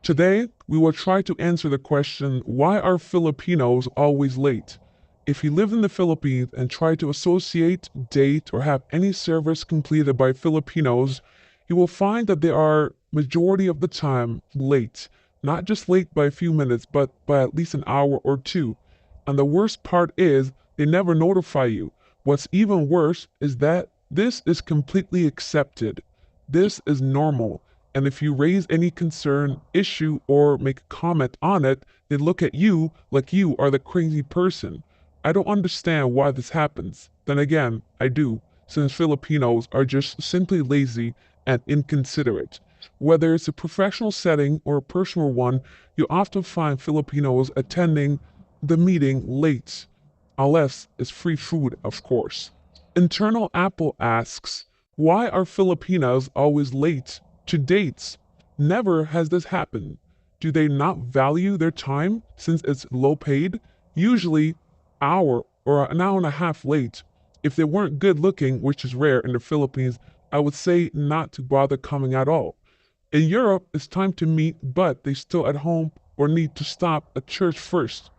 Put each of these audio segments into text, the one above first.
Today, we will try to answer the question, why are Filipinos always late? If you live in the Philippines and try to associate, date, or have any service completed by Filipinos, you will find that they are, majority of the time, late. Not just late by a few minutes, but by at least an hour or two. And the worst part is, they never notify you. What's even worse is that this is completely accepted. This is normal. And if you raise any concern, issue, or make a comment on it, they look at you like you are the crazy person. I don't understand why this happens. Then again, I do, since Filipinos are just simply lazy and inconsiderate. Whether it's a professional setting or a personal one, you often find Filipinos attending the meeting late, unless it's free food, of course. Internal Apple asks, why are Filipinos always late to dates? Never has this happened. Do they not value their time since it's low paid? Usually hour or an hour and a half late. If they weren't good looking, which is rare in the Philippines, I would say not to bother coming at all. In Europe, it's time to meet, but they still at home or need to stop at church first.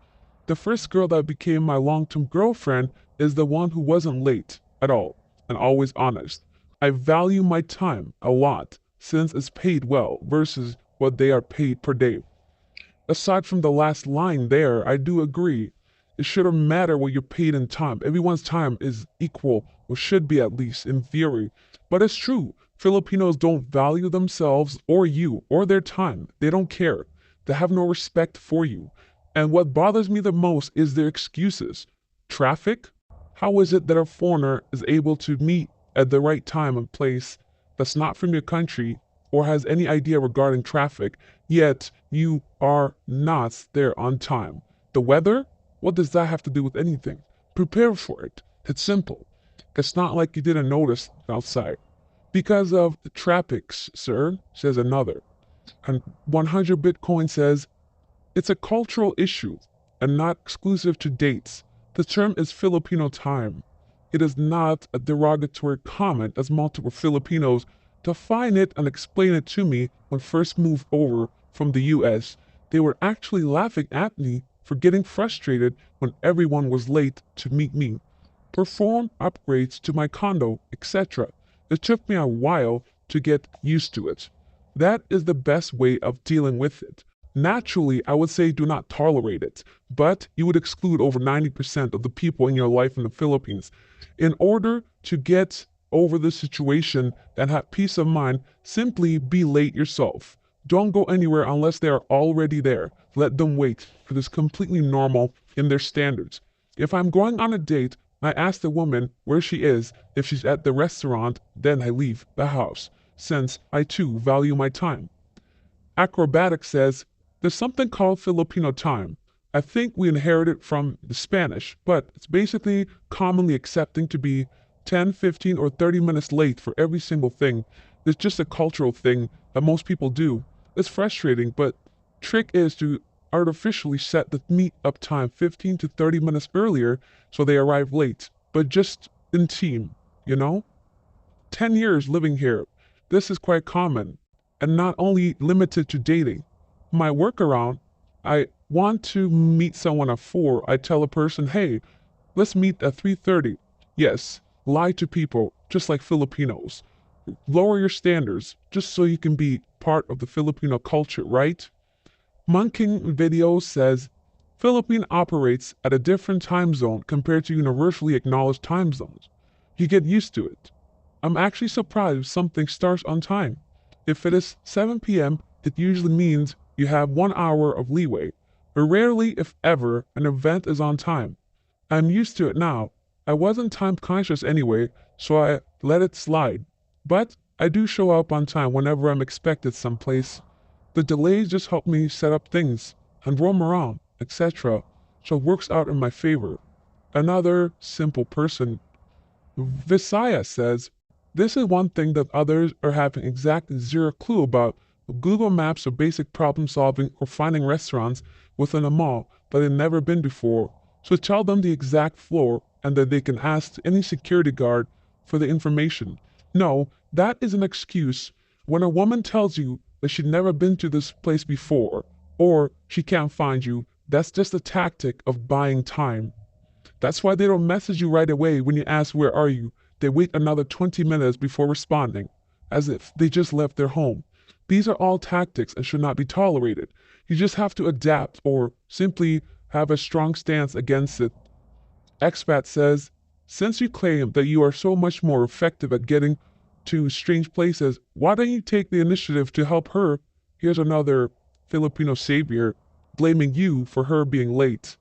The first girl that became my long-term girlfriend is the one who wasn't late at all and always honest. I value my time a lot since it's paid well versus what they are paid per day. Aside from the last line there, I do agree. It shouldn't matter what you're paid in time. Everyone's time is equal, or should be at least, in theory. But it's true. Filipinos don't value themselves or you or their time. They don't care. They have no respect for you. And what bothers me the most is their excuses. Traffic? How is it that a foreigner is able to meet at the right time and place that's not from your country or has any idea regarding traffic, yet you are not there on time? The weather? What does that have to do with anything? Prepare for it. It's simple. It's not like you didn't notice outside. Because of the traffic, sir, says another. And 100 Bitcoin says, it's a cultural issue and not exclusive to dates. The term is Filipino time. It is not a derogatory comment as multiple Filipinos define it and explain it to me when first moved over from the US. They were actually laughing at me for getting frustrated when everyone was late to meet me, perform upgrades to my condo, etc. It took me a while to get used to it. That is the best way of dealing with it. Naturally, I would say do not tolerate it, but you would exclude over 90% of the people in your life in the Philippines. In order to get over the situation and have peace of mind, simply be late yourself. Don't go anywhere unless they are already there. Let them wait, because it's completely normal in their standards. If I'm going on a date, I ask the woman where she is. If she's at the restaurant, then I leave the house, since I too value my time. Acrobatic says, there's something called Filipino time. I think we inherited from the Spanish, but it's basically commonly accepting to be 10, 15, or 30 minutes late for every single thing. It's just a cultural thing that most people do. It's frustrating, but trick is to artificially set the meet-up time 15 to 30 minutes earlier so they arrive late, but just in team, you know? 10 years living here, this is quite common, and not only limited to dating. My workaround, I want to meet someone at 4, I tell a person, hey, let's meet at 3:30. Yes, lie to people, just like Filipinos. Lower your standards, just so you can be part of the Filipino culture, right? Monking Video says, Philippine operates at a different time zone compared to universally acknowledged time zones. You get used to it. I'm actually surprised if something starts on time. If it is 7 p.m., it usually means you have 1 hour of leeway, but rarely, if ever, an event is on time. I'm used to it now. I wasn't time conscious anyway, so I let it slide. But I do show up on time whenever I'm expected someplace. The delays just help me set up things and roam around, etc. So it works out in my favor. Another simple person, Visaya, says, this is one thing that others are having exactly zero clue about. Google Maps or basic problem solving or finding restaurants within a mall that they've never been before. So tell them the exact floor and that they can ask any security guard for the information. No, that is an excuse. When a woman tells you that she'd never been to this place before, or she can't find you. That's just a tactic of buying time. That's why they don't message you right away when you ask where are you. They wait another 20 minutes before responding, as if they just left their home. These are all tactics and should not be tolerated. You just have to adapt or simply have a strong stance against it. Expat says, since you claim that you are so much more effective at getting to strange places, why don't you take the initiative to help her? Here's another Filipino savior blaming you for her being late.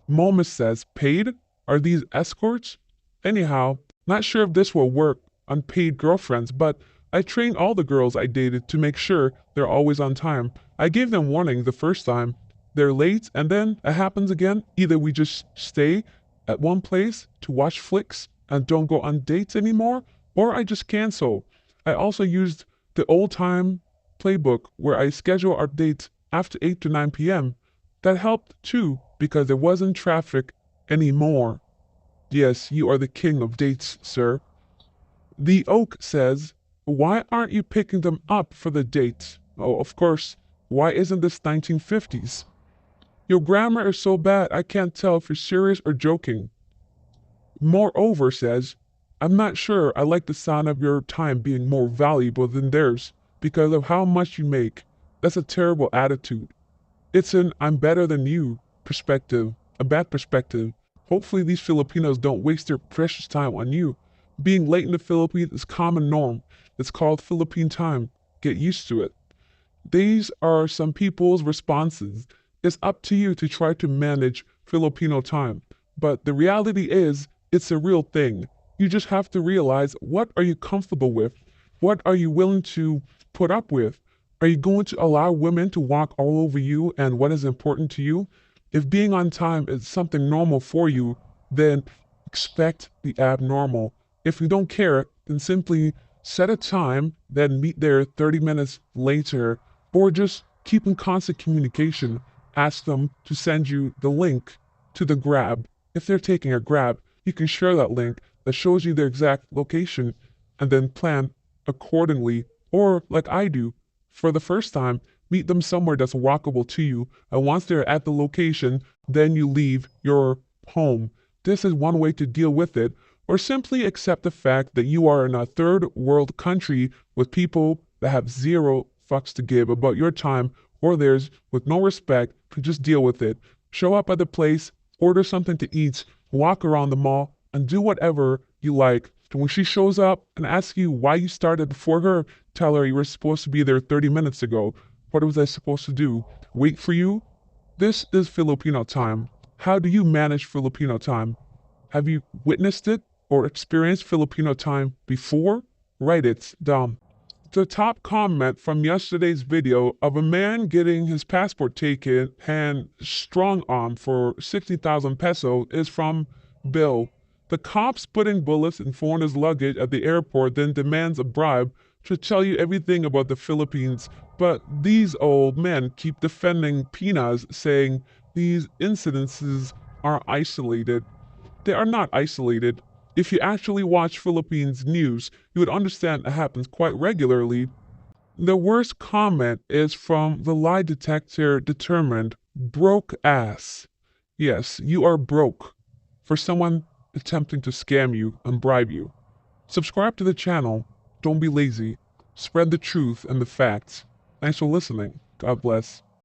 Momus says, paid? Are these escorts? Anyhow, not sure if this will work on paid girlfriends, but I trained all the girls I dated to make sure they're always on time. I gave them warning the first time. They're late, and then it happens again. Either we just stay at one place to watch flicks and don't go on dates anymore, or I just cancel. I also used the old-time playbook where I schedule our dates after 8 to 9 p.m. That helped too because there wasn't traffic anymore. Yes, you are the king of dates, sir. The Oak says, why aren't you picking them up for the date? Oh, of course. Why isn't this 1950s? Your grammar is so bad I can't tell if you're serious or joking. Moreover says, I'm not sure I like the sound of your time being more valuable than theirs because of how much you make. That's a terrible attitude. It's an I'm better than you perspective, a bad perspective. Hopefully these Filipinos don't waste their precious time on you. Being late in the Philippines is common norm. It's called Philippine time. Get used to it. These are some people's responses. It's up to you to try to manage Filipino time. But the reality is, it's a real thing. You just have to realize what are you comfortable with? What are you willing to put up with? Are you going to allow women to walk all over you and what is important to you? If being on time is something normal for you, then expect the abnormal. If you don't care, then simply set a time, then meet there 30 minutes later, or just keep in constant communication. Ask them to send you the link to the Grab. If they're taking a Grab, you can share that link that shows you their exact location and then plan accordingly. Or, like I do, for the first time, meet them somewhere that's walkable to you. And once they're at the location, then you leave your home. This is one way to deal with it. Or simply accept the fact that you are in a third world country with people that have zero fucks to give about your time or theirs with no respect to just deal with it. Show up at the place, order something to eat, walk around the mall, and do whatever you like. And when she shows up and asks you why you started before her, tell her you were supposed to be there 30 minutes ago. What was I supposed to do? Wait for you? This is Filipino time. How do you manage Filipino time? Have you witnessed it or experienced Filipino time before? Write it down. The top comment from yesterday's video of a man getting his passport taken and strong-armed for 60,000 pesos is from Bill. The cops putting bullets in foreigner's luggage at the airport then demands a bribe to tell you everything about the Philippines. But these old men keep defending Pinas, saying these incidences are isolated. They are not isolated. If you actually watch Philippines news, you would understand it happens quite regularly. The worst comment is from the lie detector determined broke ass. Yes, you are broke for someone attempting to scam you and bribe you. Subscribe to the channel. Don't be lazy. Spread the truth and the facts. Thanks for listening. God bless.